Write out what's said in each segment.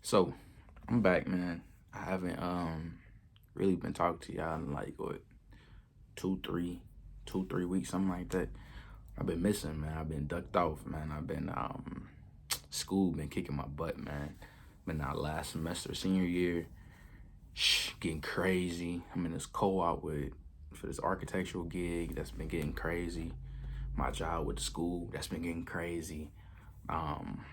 So I'm back, man. I haven't really been talking to y'all in like what two, three, 2, 3 weeks, something like that. I've been missing, man. I've been ducked off, man. I've been school been kicking my butt, man. Been out last semester, senior year, getting crazy. I'm in this co-op with for this architectural gig that's been getting crazy. My job with the school that's been getting crazy. Um,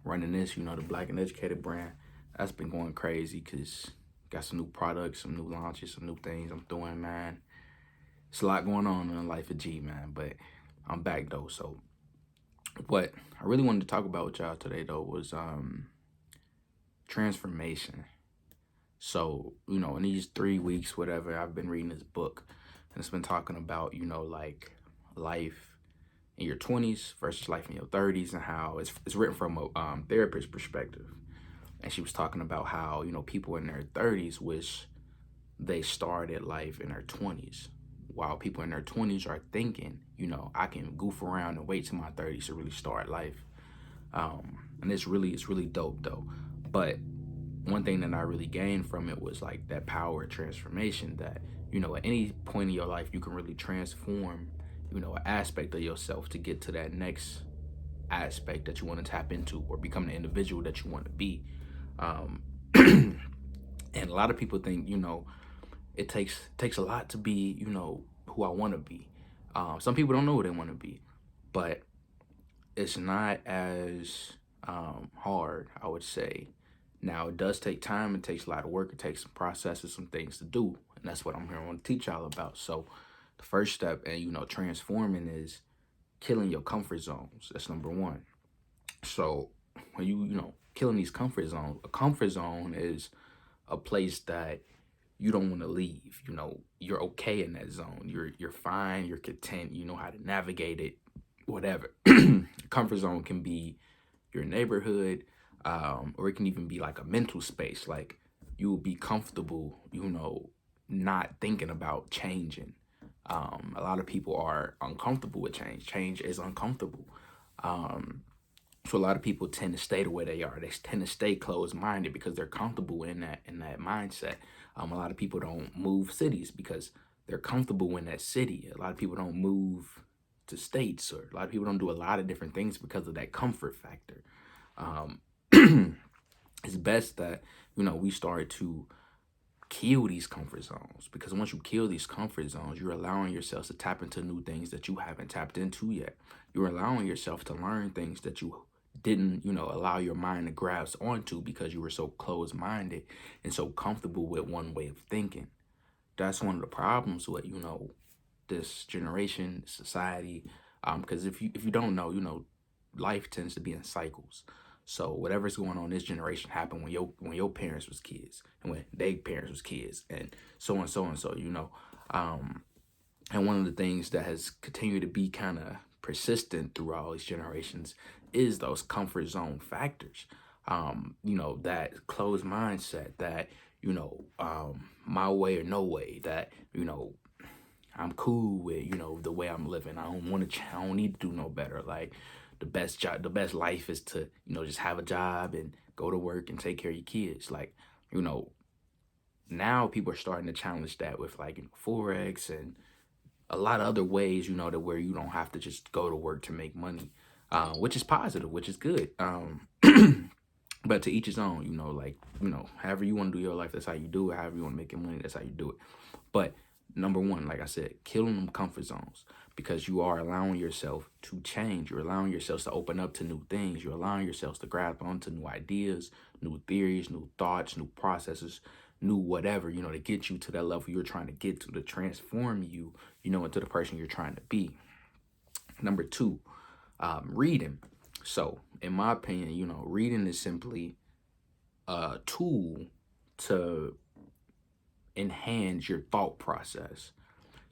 Running this, the Blk.educated brand, that's been going crazy because got some new products, some new launches, some new things I'm doing, man. It's a lot going on in the life of G, man, but I'm back though. So what I really wanted to talk about with y'all today though was transformation. So, in these 3 weeks, whatever, I've been reading this book and it's been talking about, like life in your 20s versus life in your 30s and how it's written from a therapist perspective. And she was talking about how, people in their 30s wish they started life in their 20s, while people in their 20s are thinking, I can goof around and wait till my 30s to really start life. And it's really dope though. But one thing that I really gained from it was like that power of transformation that, at any point in your life, you can really transform, an aspect of yourself to get to that next aspect that you want to tap into or become the individual that you want to be. Um, and a lot of people think, it takes a lot to be, who I want to be. Some people don't know who they want to be, but it's not as hard, I would say. Now, it does take time. It takes a lot of work. It takes some processes, some things to do. And that's what I'm here to teach y'all about. So the first step in, transforming is killing your comfort zones. That's number one. So when killing these comfort zones, a comfort zone is a place that you don't want to leave. You're okay in that zone. You're fine. You're content. You know how to navigate it. Whatever. Comfort zone can be your neighborhood, or it can even be like a mental space. Like you will be comfortable, not thinking about changing. A lot of people are uncomfortable with change. Change is uncomfortable. Um, so a lot of people tend to stay the way they are. They tend to stay closed-minded because they're comfortable in that mindset. A lot of people don't move cities because they're comfortable in that city. A lot of people don't move to states, or a lot of people don't do a lot of different things because of that comfort factor. Um, it's best that we start to kill these comfort zones, because once you kill these comfort zones, you're allowing yourself to tap into new things that you haven't tapped into yet. You're allowing yourself to learn things that you didn't, allow your mind to grasp onto because you were so closed-minded and so comfortable with one way of thinking. That's one of the problems with, this generation, society. Because if you don't know, life tends to be in cycles. So whatever's going on in this generation happened when your parents was kids and when their parents was kids, and so on, so on, so and one of the things that has continued to be kind of persistent through all these generations is those comfort zone factors. That closed mindset, that my way or no way, that I'm cool with, the way I'm living. I don't want to. I don't need to do no better. Like the best job, the best life is to, just have a job and go to work and take care of your kids. Like, now people are starting to challenge that with like forex and a lot of other ways, to where you don't have to just go to work to make money, which is positive, which is good. But to each his own, however you want to do your life, that's how you do it. However you want to make your money, that's how you do it. But number one, like I said, killing them comfort zones, because you are allowing yourself to change. You're allowing yourselves to open up to new things. You're allowing yourselves to grasp onto new ideas, new theories, new thoughts, new processes, new whatever, to get you to that level you're trying to get to transform you, into the person you're trying to be. Number two, reading. So in my opinion, reading is simply a tool to enhance your thought process.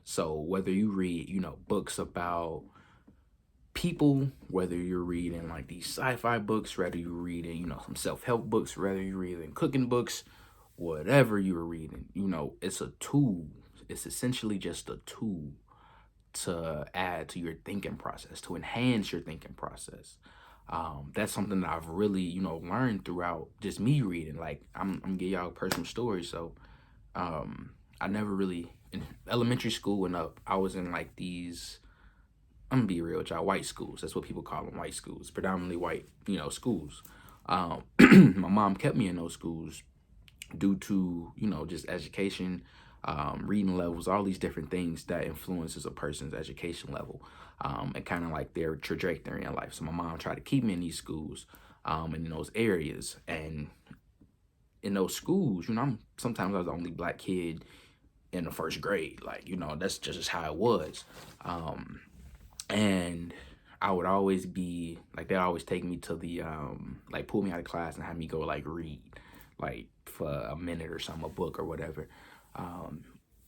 So whether you read, books about people, whether you're reading like these sci-fi books, whether you're reading, some self-help books, whether you're reading cooking books, whatever you're reading, it's a tool. It's essentially just a tool to add to your thinking process, to enhance your thinking process. That's something that I've really, learned throughout just me reading. Like I'm gonna give y'all a personal story. So I never really in elementary school and up, I was in like these, I'm gonna be real with y'all, white schools. That's what people call them, white schools, predominantly white, schools. My mom kept me in those schools due to, just education, reading levels, all these different things that influences a person's education level, and kind of like their trajectory in life. So my mom tried to keep me in these schools, and in those areas. And in those schools, sometimes I was the only black kid in the first grade. Like, that's just how it was. And I would always be like, they always take me to the like pull me out of class and have me go like read like for a minute or something, a book or whatever. And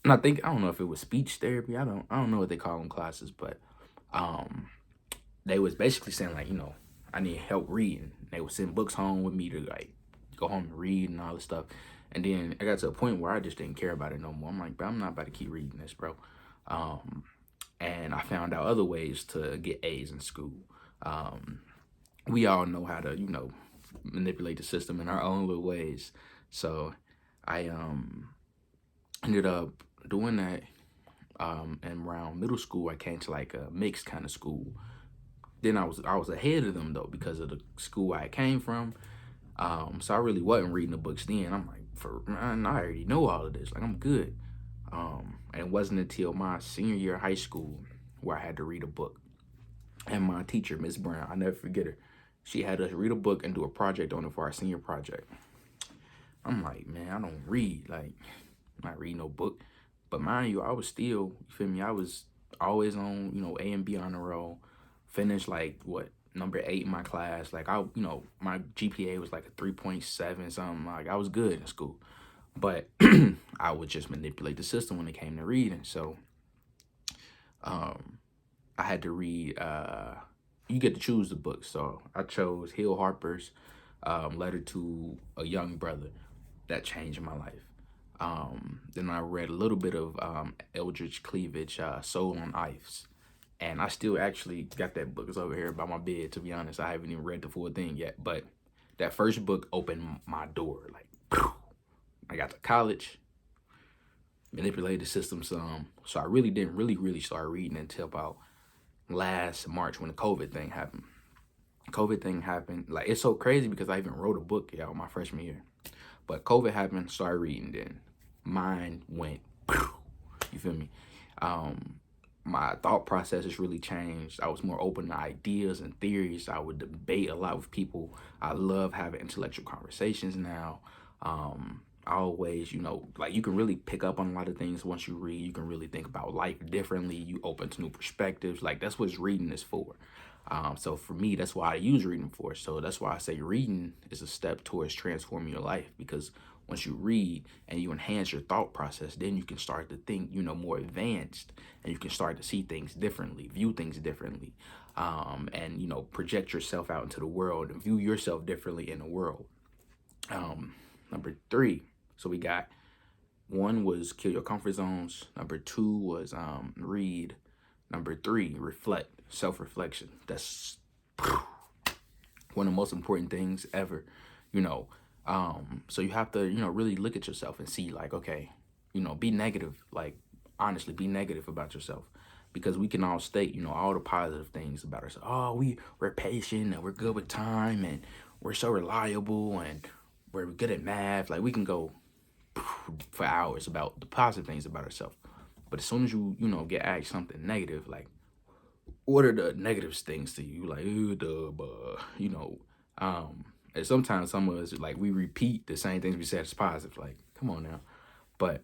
I don't know if it was speech therapy. I don't know what they call them classes, but they was basically saying like, I need help reading. They would send books home with me to like go home and read and all this stuff. And then I got to a point where I just didn't care about it no more. I'm like, bro, I'm not about to keep reading this, bro. And I found out other ways to get A's in school. We all know how to, manipulate the system in our own little ways. So I ended up doing that. And around middle school, I came to like a mixed kind of school. Then I was ahead of them though because of the school I came from. So I really wasn't reading the books then. I'm like, man, I already know all of this. Like I'm good. And it wasn't until my senior year of high school where I had to read a book. And my teacher, Miss Brown, I'll never forget her. She had us read a book and do a project on it for our senior project. I'm like, man, I don't read. Like, I'm not reading no book. But mind you, I was still, you feel me? I was always on, A and B on the roll. Finished like number 8 in my class. Like my GPA was like a 3.7 something. Like I was good in school. But I would just manipulate the system when it came to reading. So I had to read, you get to choose the book. So I chose Hill Harper's Letter to a Young Brother. That changed my life. Then I read a little bit of Eldridge Cleavage, Soul on Ice. And I still actually got that book. It's over here by my bed, to be honest. I haven't even read the full thing yet. But that first book opened my door. Like, I got to college, manipulated the system some. So I really didn't really start reading until about last March when the COVID thing happened. COVID thing happened. Like, it's so crazy because I even wrote a book, my freshman year. But COVID happened, started reading, then mine went, you feel me? My thought process has really changed. I was more open to ideas and theories. I would debate a lot with people. I love having intellectual conversations now. I always, like you can really pick up on a lot of things once you read. You can really think about life differently. You open to new perspectives. Like that's what reading is for. So for me, that's why I use reading for. So that's why I say reading is a step towards transforming your life, because once you read and you enhance your thought process, then you can start to think, more advanced, and you can start to see things differently, view things differently, and, project yourself out into the world and view yourself differently in the world. Number 3, so we got 1 was kill your comfort zones. Number 2 was read. Number 3, reflect, self-reflection. That's one of the most important things ever, so you have to, really look at yourself and see like, okay, be negative, like honestly, be negative about yourself, because we can all state, all the positive things about ourselves. Oh, we're patient and we're good with time and we're so reliable and we're good at math. Like we can go for hours about the positive things about ourselves. But as soon as you, get asked something negative, like, what are the negative things to you? Like, and sometimes some of us, like, we repeat the same things we said as positive. Like, come on now. But,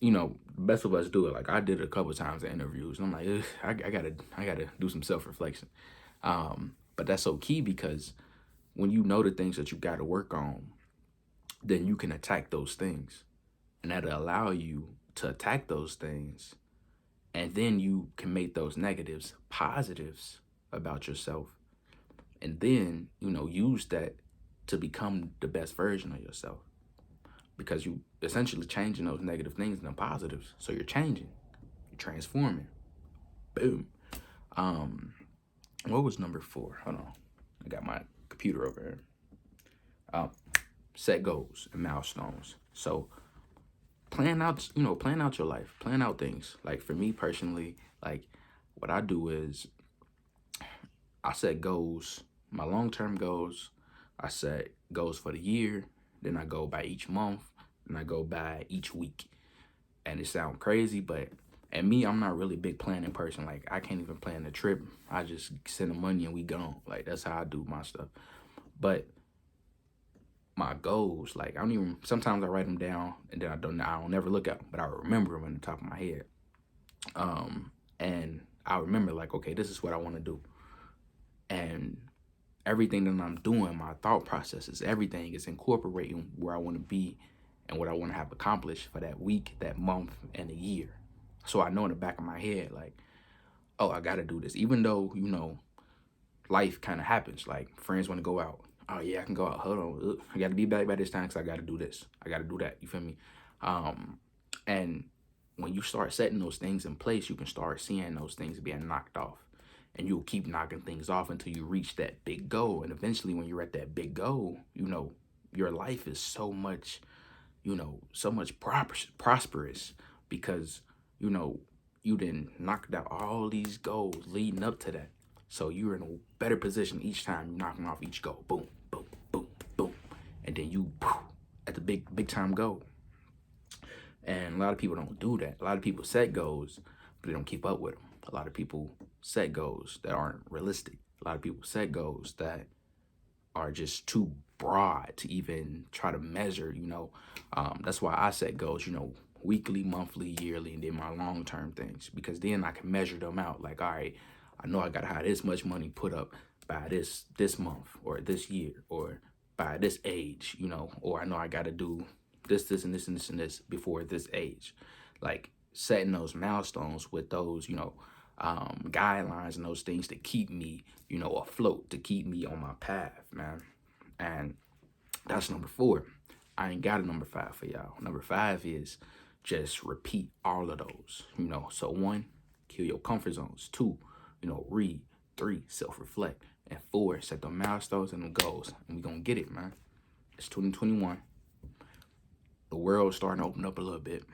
the best of us do it. Like, I did it a couple of times in interviews. And I'm like, I gotta do some self-reflection. But that's so key, because when you know the things that you got to work on, then you can attack those things. And that'll allow you to attack those things. And then you can make those negatives positives about yourself. And then, use that to become the best version of yourself. Because you essentially changing those negative things into positives. So you're changing, you're transforming. Boom. What was number 4? Hold on. I got my computer over here. Set goals and milestones. So plan out, plan out your life, plan out things. Like for me personally, like what I do is I set goals, my long-term goals. I set goals for the year, then I go by each month, and I go by each week. And it sounds crazy, but and me, I'm not really a big planning person. Like I can't even plan a trip. I just send the money and we gone. Like that's how I do my stuff. But my goals, like I don't even, sometimes I write them down and then I don't never look at them, but I remember them in the top of my head. And I remember like, okay, this is what I want to do. And everything that I'm doing, my thought processes, everything is incorporating where I want to be and what I want to have accomplished for that week, that month, and the year. So I know in the back of my head, like, oh, I got to do this. Even though, life kind of happens. Like friends want to go out. Oh yeah, I can go out. Hold on. I got to be back by this time because I got to do this. I got to do that. You feel me? And when you start setting those things in place, you can start seeing those things being knocked off. And you'll keep knocking things off until you reach that big goal. And eventually when you're at that big goal, your life is so much, so much prosperous because, you done knocked out all these goals leading up to that. So you're in a better position each time you're knocking off each goal. Boom, boom, boom, boom. And then you at the big time goal. And a lot of people don't do that. A lot of people set goals, but they don't keep up with them. A lot of people set goals that aren't realistic. A lot of people set goals that are just too broad to even try to measure, That's why I set goals, weekly, monthly, yearly, and then my long-term things, because then I can measure them out. Like, all right, I know I got to have this much money put up by this month or this year or by this age, or I know I got to do this, and this, and this, and this before this age. Like setting those milestones with those, guidelines and those things to keep me, afloat, to keep me on my path, man. And that's number 4. I ain't got a number 5 for y'all. Number 5 is just repeat all of those, So 1, kill your comfort zones. 2, read. 3, self-reflect. And 4, set the milestones and the goals. And we gonna get it, man. It's 2021. The world's starting to open up a little bit.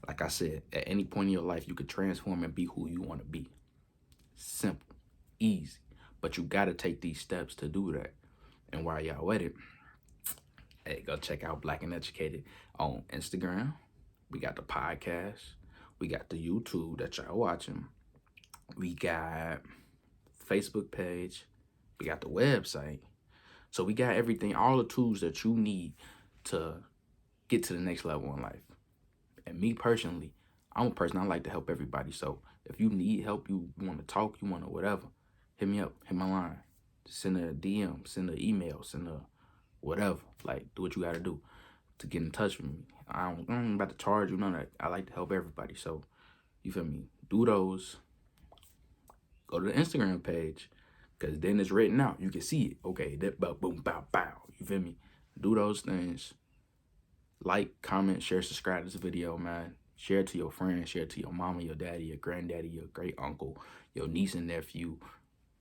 Like I said, at any point in your life, you could transform and be who you want to be. Simple, easy. But you got to take these steps to do that. And while y'all at it, hey, go check out Blk.educated on Instagram. We got the podcast. We got the YouTube that y'all watching. We got Facebook page. We got the website. So we got everything, all the tools that you need to get to the next level in life. And me personally, I'm a person, I like to help everybody. So if you need help, you want to talk, you want to whatever, hit me up, hit my line. Send a DM, send an email, send a whatever. Like, do what you got to do to get in touch with me. I'm about to charge you, none of that. I like to help everybody. So, you feel me? Do those. Go to the Instagram page, because then it's written out. You can see it. Okay, that boom, bow, bow. You feel me? Do those things. Like, comment, share, subscribe to this video, man. Share it to your friends. Share it to your mama, your daddy, your granddaddy, your great uncle, your niece and nephew,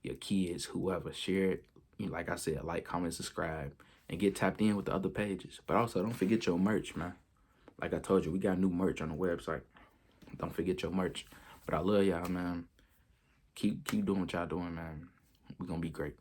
your kids, whoever. Share it. Like I said, like, comment, subscribe, and get tapped in with the other pages. But also, don't forget your merch, man. Like I told you, we got new merch on the website. Don't forget your merch. But I love y'all, man. Keep doing what y'all doing, man. We're going to be great.